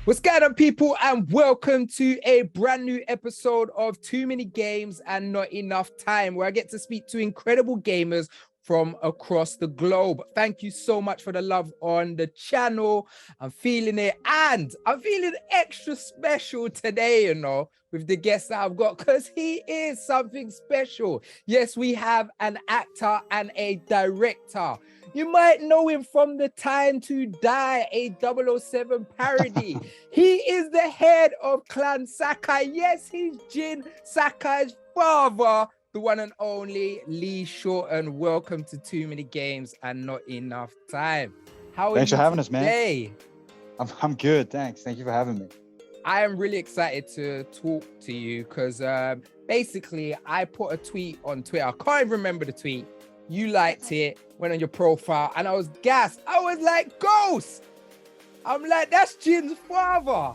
What's going on, people, and welcome to a brand new episode of Too Many Games and Not Enough Time, where I get to speak to incredible gamers from across the globe. Thank you so much for the love on the channel. I'm feeling it, and I'm feeling extra special today, with the guest that I've got, because he is something special. Yes, we have an actor and a director. You might know him from The Time to Die, a 007 parody. He is the head of Clan Sakai. Yes, he's Jin Sakai's father, the one and only Lee Shorten. Welcome to Too Many Games and Not Enough Time. How are you? Thanks for having us, man. Today? I'm good, thanks. Thank you for having me. I am really excited to talk to you because basically I put a tweet on Twitter. I can't even remember the tweet. You liked it, went on your profile, and I was gassed. I was like, Ghost! I'm like, that's Jin's father.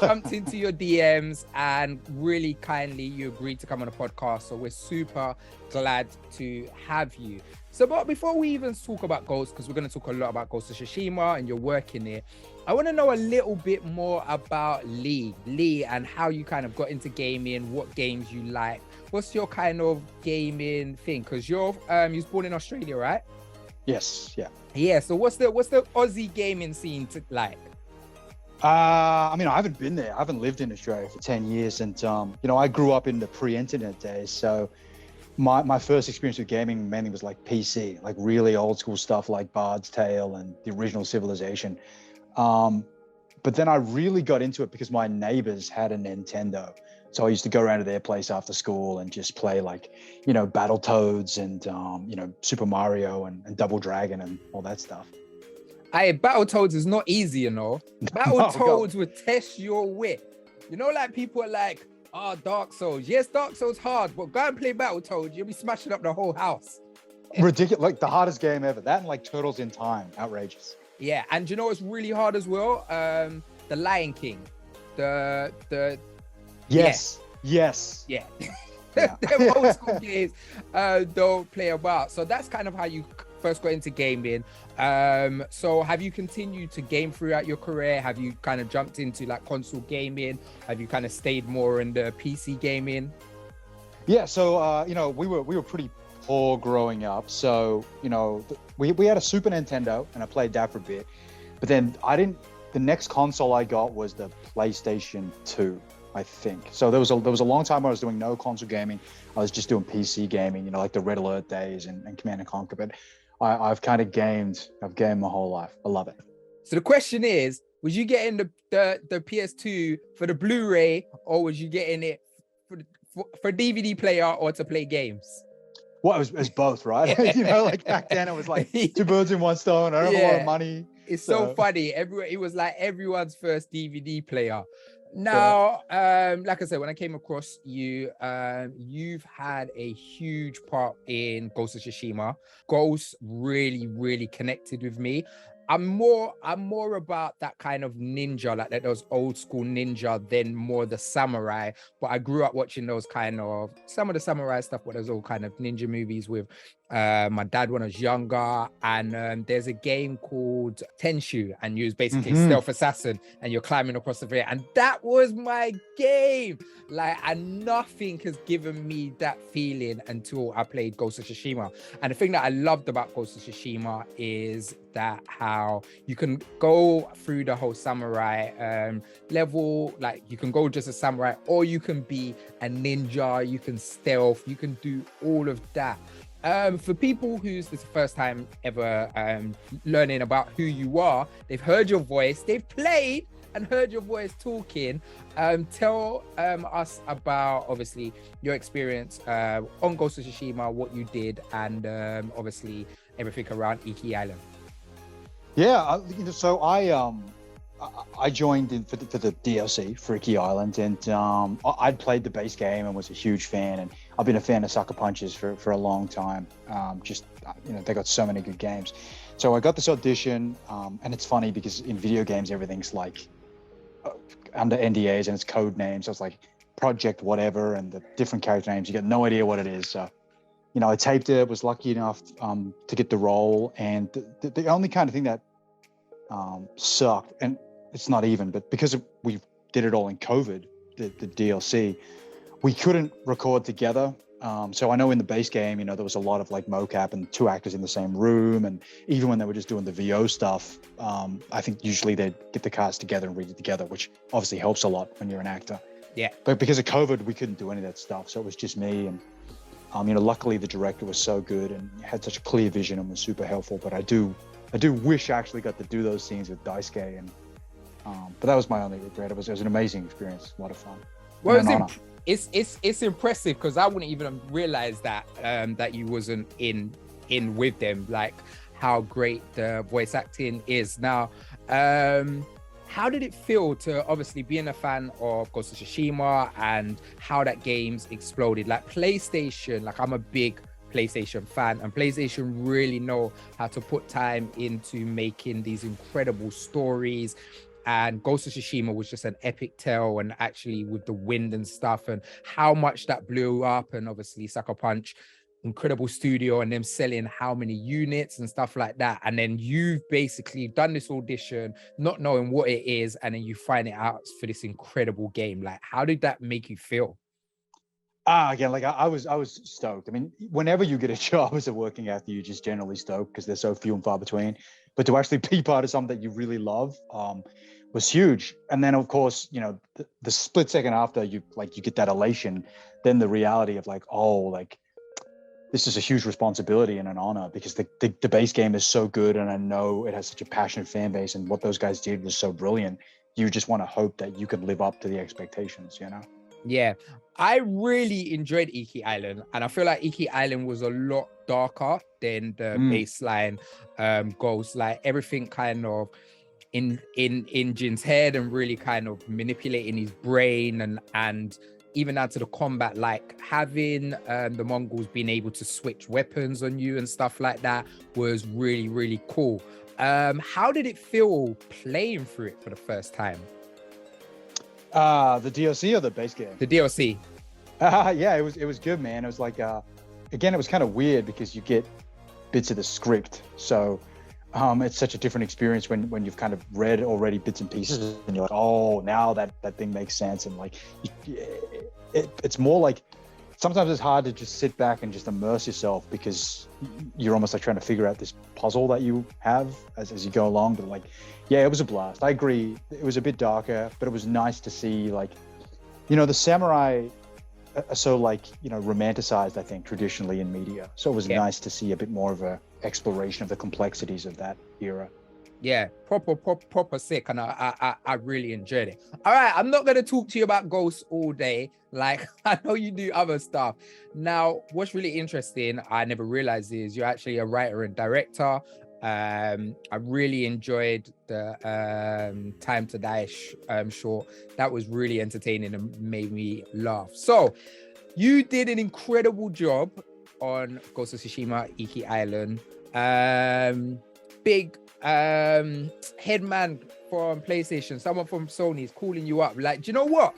Jumped into your DMs and really kindly you agreed to come on the podcast. So we're super glad to have you. So, but before we even talk about Ghost, because we're going to talk a lot about Ghost of Tsushima and your work in it, I want to know a little bit more about Lee, and how you kind of got into gaming, what games you like. What's your kind of gaming thing? Because you was born in Australia, right? Yes, yeah. Yeah, so what's the Aussie gaming scene like? I mean, I haven't been there. I haven't lived in Australia for 10 years. And, I grew up in the pre-internet days. So my first experience with gaming mainly was like PC, like really old school stuff like Bard's Tale and the original Civilization. But then I really got into it because my neighbors had a Nintendo. So I used to go around to their place after school and just play like, Battletoads and, Super Mario and Double Dragon and all that stuff. Battletoads is not easy, Battletoads would test your wit. Like people are like, oh, Dark Souls. Yes, Dark Souls hard, but go and play Battletoads. You'll be smashing up the whole house. Ridiculous, like the hardest game ever. That and like Turtles in Time, outrageous. Yeah, and what's really hard as well? The Lion King. Yes. Yeah. Them old school games don't play about. So that's kind of how you first got into gaming. So have you continued to game throughout your career? Have you kind of jumped into like console gaming? Have you kind of stayed more in the PC gaming? Yeah, so we were pretty poor growing up. So, we had a Super Nintendo and I played that for a bit. But then the next console I got was the PlayStation 2. I think. So there was a long time where I was doing no console gaming. I was just doing PC gaming, like the Red Alert days and Command and Conquer. But I've gamed my whole life. I love it. So the question is, was you getting the PS2 for the Blu-ray, or was you getting it for DVD player or to play games? Well, it was both, right? Like back then it was like two birds in one stone. I don't have a lot of money. It's so funny. It was like everyone's first DVD player. Now, like I said, when I came across you, you've had a huge part in Ghost of Tsushima. Ghost really, really connected with me. I'm more about that kind of ninja, like those old school ninja, than more the samurai. But I grew up watching those kind of some of the samurai stuff, but there's all kind of ninja movies with my dad when I was younger. And there's a game called Tenshu, and you was basically a stealth assassin, and you're climbing across the veil. And that was my game. And nothing has given me that feeling until I played Ghost of Tsushima. And the thing that I loved about Ghost of Tsushima is that how you can go through the whole samurai level, like you can go just a samurai, or you can be a ninja, you can stealth, you can do all of that. For people who's this first time ever learning about who you are, they've heard your voice, they've played and heard your voice talking. Tell us about obviously your experience on Ghost of Tsushima, what you did, and obviously everything around Iki Island. Yeah, so I joined in for the DLC for Iki Island, and I'd played the base game and was a huge fan, and I've been a fan of Sucker Punches for a long time. They got so many good games. So I got this audition, and it's funny because in video games everything's like under NDAs and it's code names. So it's like Project whatever and the different character names. You get no idea what it is. So I taped it, was lucky enough to get the role, and the only kind of thing that sucked, and it's not even, but because we did it all in COVID, the DLC, we couldn't record together. So I know in the base game, there was a lot of like mocap and two actors in the same room. And even when they were just doing the VO stuff, I think usually they'd get the cast together and read it together, which obviously helps a lot when you're an actor. Yeah. But because of COVID, we couldn't do any of that stuff. So it was just me. And, luckily the director was so good and had such a clear vision and was super helpful. But I do wish I actually got to do those scenes with Daisuke. And, but that was my only regret. It was an amazing experience. A lot of fun. Well, it's impressive because I wouldn't even realize that that you wasn't in with them, like how great the voice acting is. Now, how did it feel to obviously being a fan of Ghost of Tsushima and how that game's exploded? Like PlayStation, like I'm a big PlayStation fan, and PlayStation really know how to put time into making these incredible stories. And Ghost of Tsushima was just an epic tale, and actually with the wind and stuff and how much that blew up, and obviously Sucker Punch, incredible studio, and them selling how many units and stuff like that. And then you've basically done this audition, not knowing what it is, and then you find it out for this incredible game. Like, how did that make you feel? Again, like I was stoked. I mean, whenever you get a job as a working actor, you're just generally stoked because they're so few and far between. But to actually be part of something that you really love, was huge. And then of course, the split second after you get that elation, then the reality of like, oh, like this is a huge responsibility and an honor because the base game is so good, and I know it has such a passionate fan base, and what those guys did was so brilliant. You just want to hope that you can live up to the expectations, Yeah, I really enjoyed Iki Island, and I feel like Iki Island was a lot darker than the baseline Ghost. Like everything kind of in Jin's head and really kind of manipulating his brain, and even down to the combat, like having the Mongols being able to switch weapons on you and stuff like that was really, really cool. How did it feel playing through it for the first time? The DLC or the base game? The DLC. Yeah, it was good, man. It was like, again, it was kind of weird because you get bits of the script. So it's such a different experience when you've kind of read already bits and pieces, and you're like, oh, now that thing makes sense. And like, it's more like, sometimes it's hard to just sit back and just immerse yourself because you're almost like trying to figure out this puzzle that you have as you go along. But like, yeah, it was a blast. I agree. It was a bit darker, but it was nice to see, like, the samurai are so like, romanticized, I think, traditionally in media. So it was nice to see a bit more of a exploration of the complexities of that era. Yeah, proper sick, and I really enjoyed it. All right, I'm not gonna talk to you about Ghosts all day. Like, I know you do other stuff. Now, what's really interesting, I never realized, is you're actually a writer and director. I really enjoyed the Time to Die short. That was really entertaining and made me laugh. So, you did an incredible job on Ghost of Tsushima, Iki Island. Big headman from PlayStation, someone from Sony is calling you up. Like, do you know what?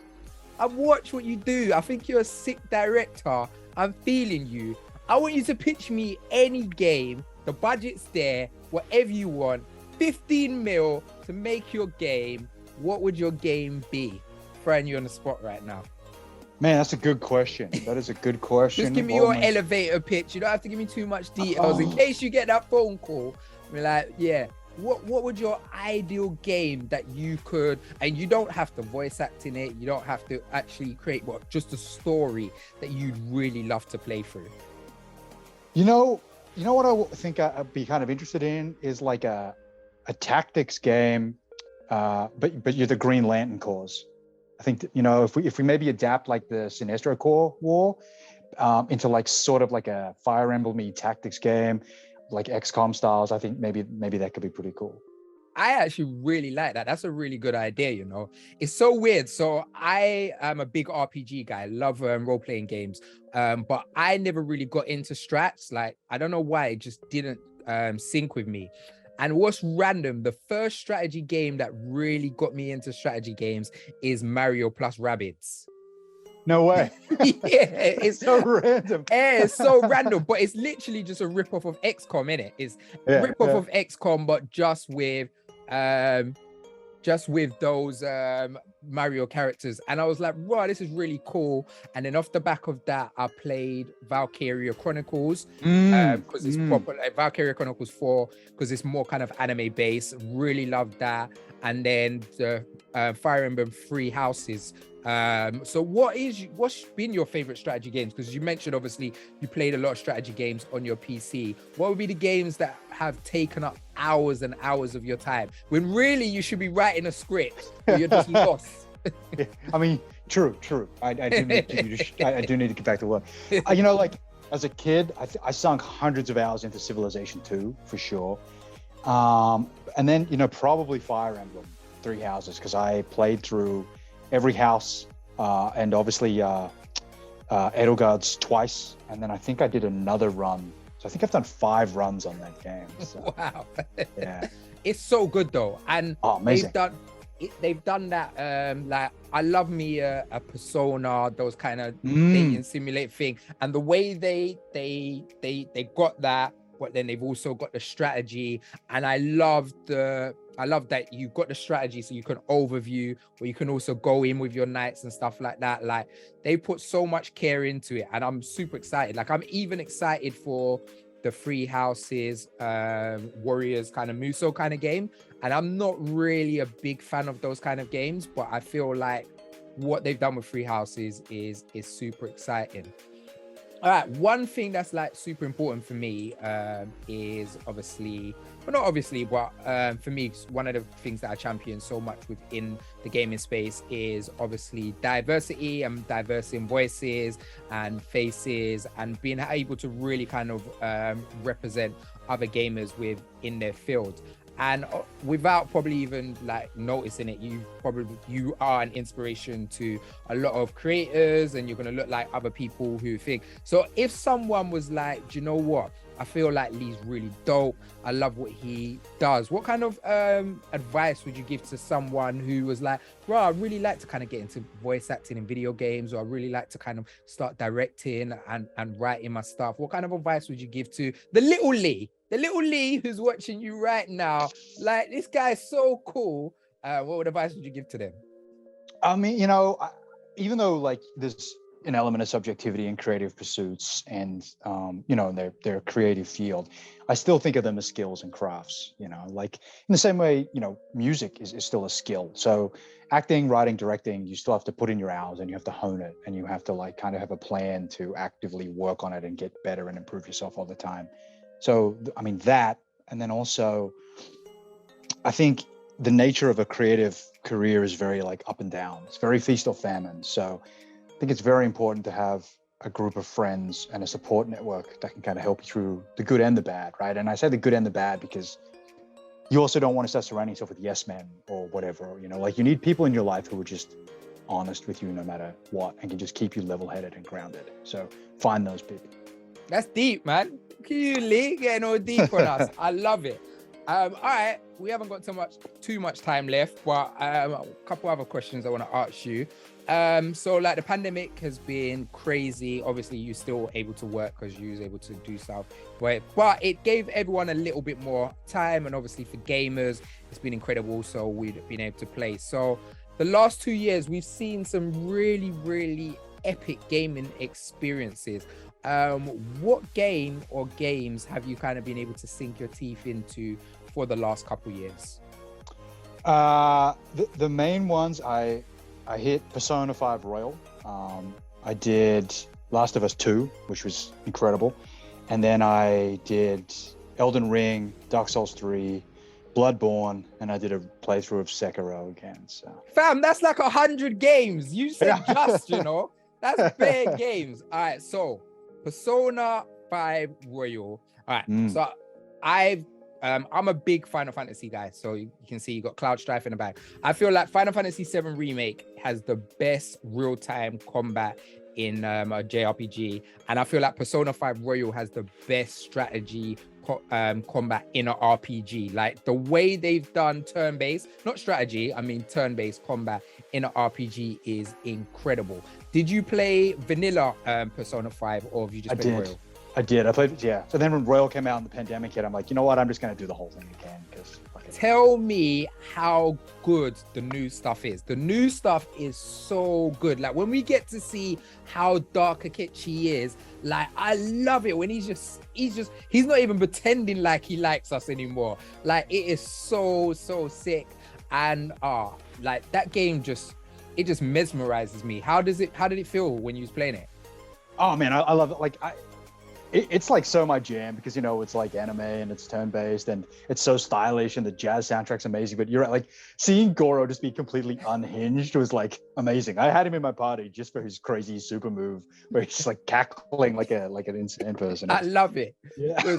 I've watched what you do. I think you're a sick director. I'm feeling you. I want you to pitch me any game. The budget's there, whatever you want. 15 mil to make your game. What would your game be? Throwing you on the spot right now. Man, that's a good question. That is a good question. Just give me your elevator pitch. You don't have to give me too much details in case you get that phone call. We're like, yeah, what would your ideal game that you could, and you don't have to voice act in it, you don't have to actually create, but just a story that you'd really love to play through? You know what I think I'd be kind of interested in is like a tactics game, but you're the Green Lantern cause. I think that, if we maybe adapt like the Sinestro Corps War into like sort of like a Fire Emblem-y tactics game, like XCOM styles, I think maybe that could be pretty cool. I actually really like that. That's a really good idea, It's so weird. So I am a big RPG guy. I love role-playing games. But I never really got into strats. Like, I don't know why, it just didn't sync with me. And what's random, the first strategy game that really got me into strategy games is Mario plus Rabbids. No way. Yeah, it's so random. Yeah, it's so random, but it's literally just a rip-off of XCOM, innit? It's a rip-off of XCOM, but just with just with those Mario characters, and I was like, wow, this is really cool. And then off the back of that, I played Valkyria Chronicles because it's proper, like Valkyria Chronicles 4, because it's more kind of anime based. Really loved that. And then the Fire Emblem Three Houses. So what's been your favorite strategy games? Because you mentioned obviously you played a lot of strategy games on your PC. What would be the games that have taken up hours and hours of your time when really you should be writing a script, but you're just lost? Yeah, I mean, true. I do need to get back to work. You know, like as a kid, I sunk hundreds of hours into Civilization 2 for sure. And then, you know, probably Fire Emblem Three Houses, because I played through every house and obviously Edelgard's twice. And then I think I did another run. So I think I've done 5 runs on that game. So, wow. Yeah. It's so good though. And amazing. They've done that. Like I love me a Persona, those kind of dating simulate thing. And the way they got that, but then they've also got the strategy. And I love that you've got the strategy so you can overview, or you can also go in with your knights and stuff like that. Like they put so much care into it, and I'm super excited. Like I'm even excited for the Three Houses Warriors kind of Muso kind of game. And I'm not really a big fan of those kind of games, but I feel like what they've done with Three Houses is super exciting. All right, one thing that's like super important for me is obviously, well, not obviously, but for me, one of the things that I champion so much within the gaming space is obviously diversity and diverse in voices and faces, and being able to really kind of represent other gamers within their field. And without probably even like noticing it, you are an inspiration to a lot of creators, and you're going to look like other people who think. So if someone was like, do you know what? I feel like Lee's really dope. I love what he does. What kind of advice would you give to someone who was like, bro, I really like to kind of get into voice acting in video games, or I really like to kind of start directing and writing my stuff? What kind of advice would you give to the little Lee? The little Lee who's watching you right now, like, this guy is so cool. What advice would you give to them? I mean, you know, even though like there's an element of subjectivity in creative pursuits and, you know, their creative field, I still think of them as skills and crafts, you know, like in the same way, you know, music is still a skill. So acting, writing, directing, you still have to put in your hours and you have to hone it, and you have to like kind of have a plan to actively work on it and get better and improve yourself all the time. So, I mean, that, and then also, I think the nature of a creative career is very like up and down. It's very feast or famine. So I think it's very important to have a group of friends and a support network that can kind of help you through the good and the bad, right? And I say the good and the bad because you also don't want to start surrounding yourself with yes men or whatever, you know, like you need people in your life who are just honest with you no matter what, and can just keep you level-headed and grounded. So find those people. That's deep, man. Look at you, Lee, getting all deep on us. I love it. All right, we haven't got too much time left, but a couple other questions I want to ask you. So like the pandemic has been crazy. Obviously, you're still able to work because you was able to do stuff, but it gave everyone a little bit more time, and obviously for gamers, it's been incredible. So we've been able to play. So the last 2 years, we've seen some really, really epic gaming experiences. What game or games have you kind of been able to sink your teeth into for the last couple years? The main ones, I hit Persona 5 Royal. I did Last of Us 2, which was incredible. And then I did Elden Ring, Dark Souls 3, Bloodborne, and I did a playthrough of Sekiro again. So, fam, that's like 100 games. You said just, you know, that's big games. All right, so Persona 5 Royal. All right, so I'm a big Final Fantasy guy, so you can see you got Cloud Strife in the back. I feel like Final Fantasy 7 Remake has the best real-time combat in a JRPG, and I feel like Persona 5 Royal has the best strategy combat in an RPG. Like the way they've done turn-based, not strategy, I mean turn-based combat in an RPG is incredible. Did you play vanilla Persona 5, or have you just played Royal? I did. I played, yeah. So then when Royal came out in the pandemic hit, I'm like, you know what? I'm just going to do the whole thing again because Tell me how good the new stuff is. The new stuff is so good. Like when we get to see how dark Akechi is, like I love it when he's not even pretending like he likes us anymore. Like it is so sick. And like that game just mesmerizes me. How did it feel when you was playing it? Oh man, I love it. Like it's like so my jam because it's like anime and it's turn-based and it's so stylish and the jazz soundtrack's amazing. But you're right, like seeing Goro just be completely unhinged was like amazing. I had him in my party just for his crazy super move where he's just like cackling like an insane person. I love it. Yeah. It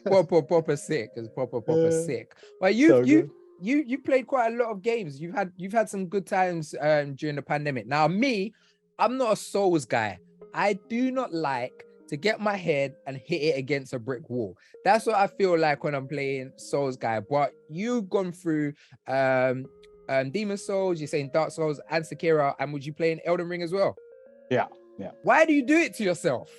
was proper sick. It was proper sick. Well, you played quite a lot of games. You've had some good times during the pandemic. Now me, I'm not a Souls guy. I do not like to get my head and hit it against a brick wall. That's what I feel like when I'm playing Souls guy. But you've gone through Demon Souls, you're saying Dark Souls and Sekiro, and would you play in Elden Ring as well? Yeah. Why do you do it to yourself?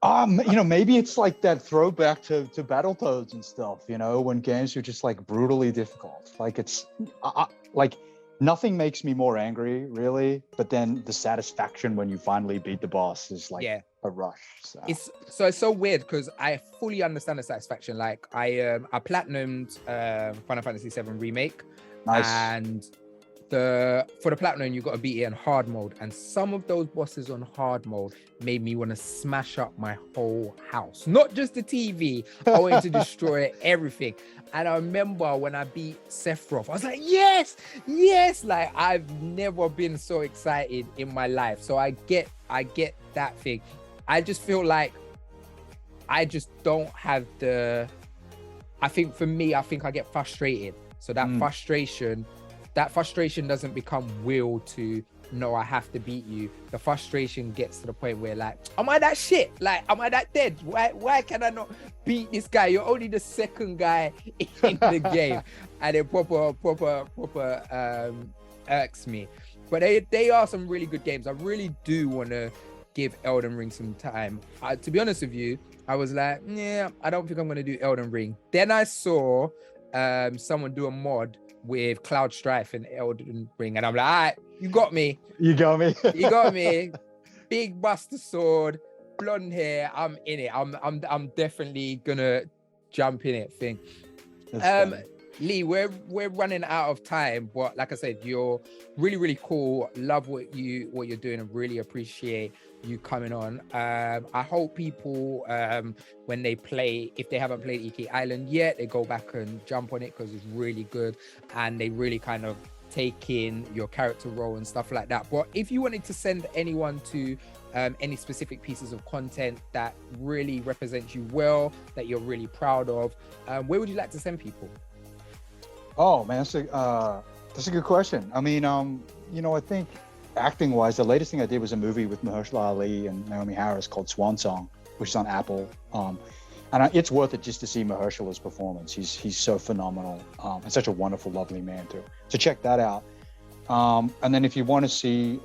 Maybe it's like that throwback to Battletoads and stuff, when games are just like brutally difficult. Like it's like nothing makes me more angry really, but then the satisfaction when you finally beat the boss is like a rush. So it's so weird because I fully understand the satisfaction. Like I platinumed Final Fantasy VII Remake. Nice. And for the platinum you got to beat it in hard mode, and some of those bosses on hard mode made me want to smash up my whole house, not just the TV. I wanted to destroy everything. And I remember when I beat Sephiroth, I was like, yes, like I've never been so excited in my life. So I get that thing. I just feel like I just don't have I think for me, I get frustrated. So that frustration doesn't become will to, no, I have to beat you. The frustration gets to the point where like, am I that shit? Like, am I that dead? Why can I not beat this guy? You're only the second guy in the game. And it proper irks me. But they are some really good games. I really do want to give Elden Ring some time. To be honest with you, I was like, yeah, I don't think I'm going to do Elden Ring. Then I saw someone do a mod with Cloud Strife and Elden Ring, and I'm like, all right, you got me. You got me. Big buster sword, blonde hair. I'm in it. I'm definitely gonna jump in it. Thing. Lee, we're running out of time, but like I said, you're really cool. Love what you're doing, and really appreciate you coming on. I hope people when they play, if they haven't played Iki Island yet, they go back and jump on it because it's really good and they really kind of take in your character role and stuff like that. But if you wanted to send anyone to any specific pieces of content that really represents you well, that you're really proud of, where would you like to send people? Oh man, that's a good question. I mean, I think acting wise, the latest thing I did was a movie with Mahershala Ali and Naomi Harris called Swan Song, which is on Apple. And it's worth it just to see Mahershala's performance. He's so phenomenal and such a wonderful, lovely man too. So check that out. And then if you want to see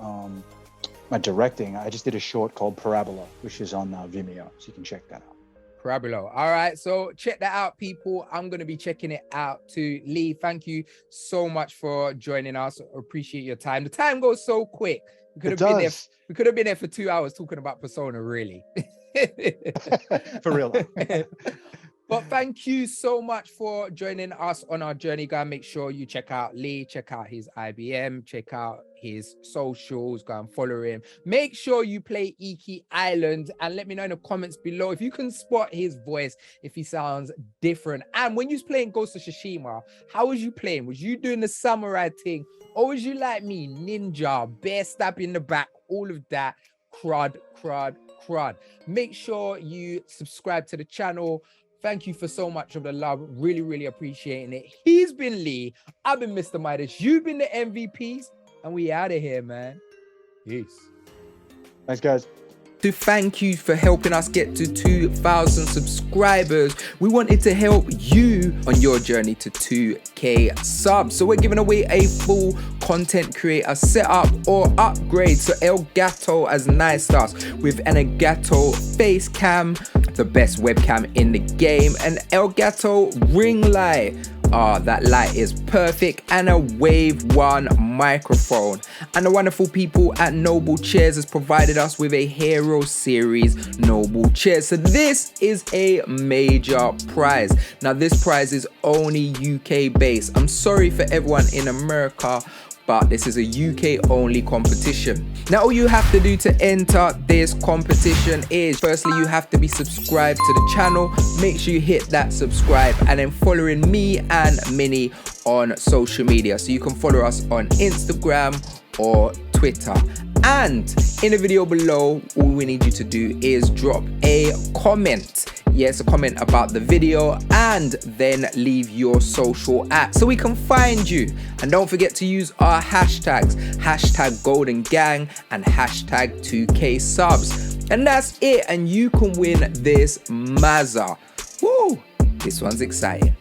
my directing, I just did a short called Parabola, which is on Vimeo, so you can check that out. Parabola. All right, so check that out, people. I'm going to be checking it out too. Lee, thank you so much for joining us. Appreciate your time. The time goes so quick. We could have been there for 2 hours talking about Persona, really. For real. But thank you so much for joining us on our journey, guys. Make sure you check out Lee, check out his IBM, check out his socials, go and follow him. Make sure you play Iki Island and let me know in the comments below if you can spot his voice, if he sounds different. And when you was playing Ghost of Tsushima, how was you playing? Was you doing the samurai thing, or was you like me, ninja, bear stab in the back, all of that? Crud. Make sure you subscribe to the channel. Thank you for so much of the love. Really appreciating it. He's been Lee. I've been Mr. Midas. You've been the MVPs. And we out of here, man. Peace. Thanks, guys. To thank you for helping us get to 2,000 subscribers. We wanted to help you on your journey to 2K subs. So we're giving away a full content creator setup or upgrade. So Elgato has niced us with an Elgato face cam, the best webcam in the game, and Elgato ring light. that light is perfect, and a Wave 1 microphone. And the wonderful people at Noble Chairs has provided us with a Hero Series Noble Chair. So this is a major prize. Now this prize is only UK based. I'm sorry for everyone in America, but this is a UK only competition. Now all you have to do to enter this competition is, firstly, you have to be subscribed to the channel. Make sure you hit that subscribe, and then following me and Minnie on social media. So you can follow us on Instagram or Twitter. And in the video below, all we need you to do is drop a comment. Yes, a comment about the video, and then leave your social at so we can find you. And don't forget to use our hashtags, hashtag Golden Gang and hashtag 2K subs. And that's it, and you can win this Mazza. Woo! This one's exciting.